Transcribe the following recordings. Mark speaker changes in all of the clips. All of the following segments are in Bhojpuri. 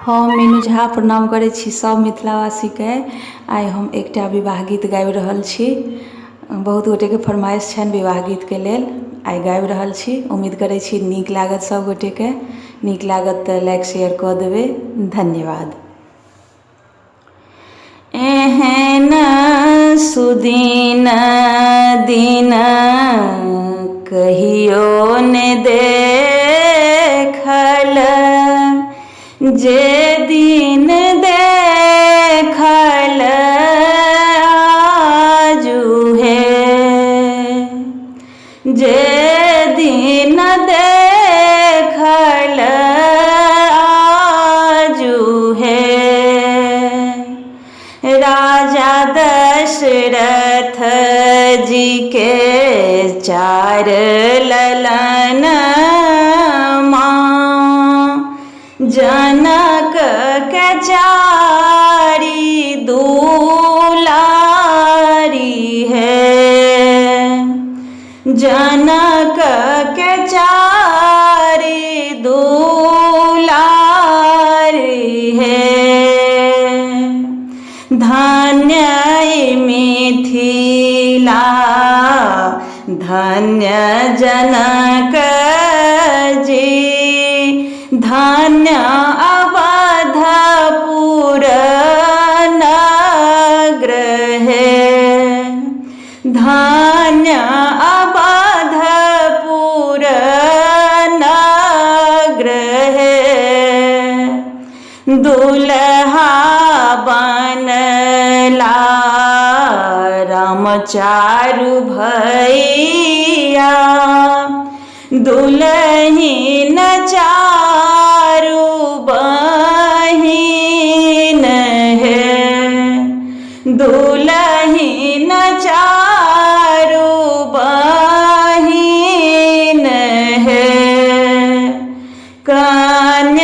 Speaker 1: हम मीनू झा प्रणाम करै छी सब मिथिलावासी के। आइ हम एकटा विवाह गीत गाबि रहल छी। बहुत गोटे के फरमाइश छनि विवाह गीत के लेल, आइ गाबि रहल छी। उम्मीद करै छी नीक लागत सब गोटे के। नीक लागत तऽ लाइक शेयर कऽ देबै। धन्यवाद। एहन सुदिन दिन कहियो ने देखल, जे दिन देखल आजुहे, जे दिन देखल आजुहे। राजा दशरथ जी के 4 ललन माँ, जनक के 4 दुलारी है। जनक के 4 दुलारी है। धन्य मिथिला धन्य जनक जी, धन्य अवधपुर नगर है। धन्य अवधपुर नगर है। दुल्हा बनला राम 4 भैया, दुल्हिन 4 बहिन है। दुल्हिन 4 बहिन है। कन्यादान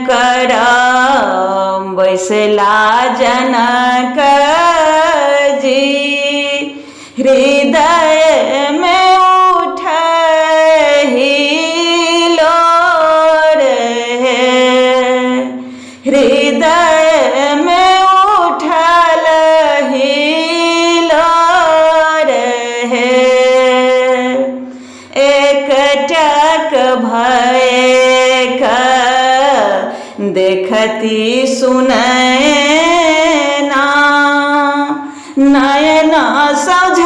Speaker 1: करम बैसला जनक जी, हृदय में हिलोर है। हृदय में उठल हिलोर है। एकटक भय देखती सुनैना, नयन सौझहरनी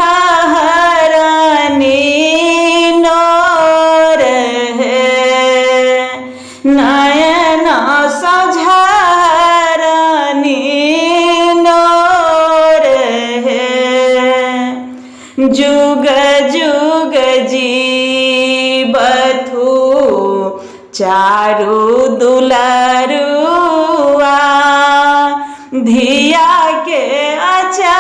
Speaker 1: नोर है। नयन सौझहरनी नोर है। जुग जुग जीवथु 4 दुलरुआ, धिया के अचा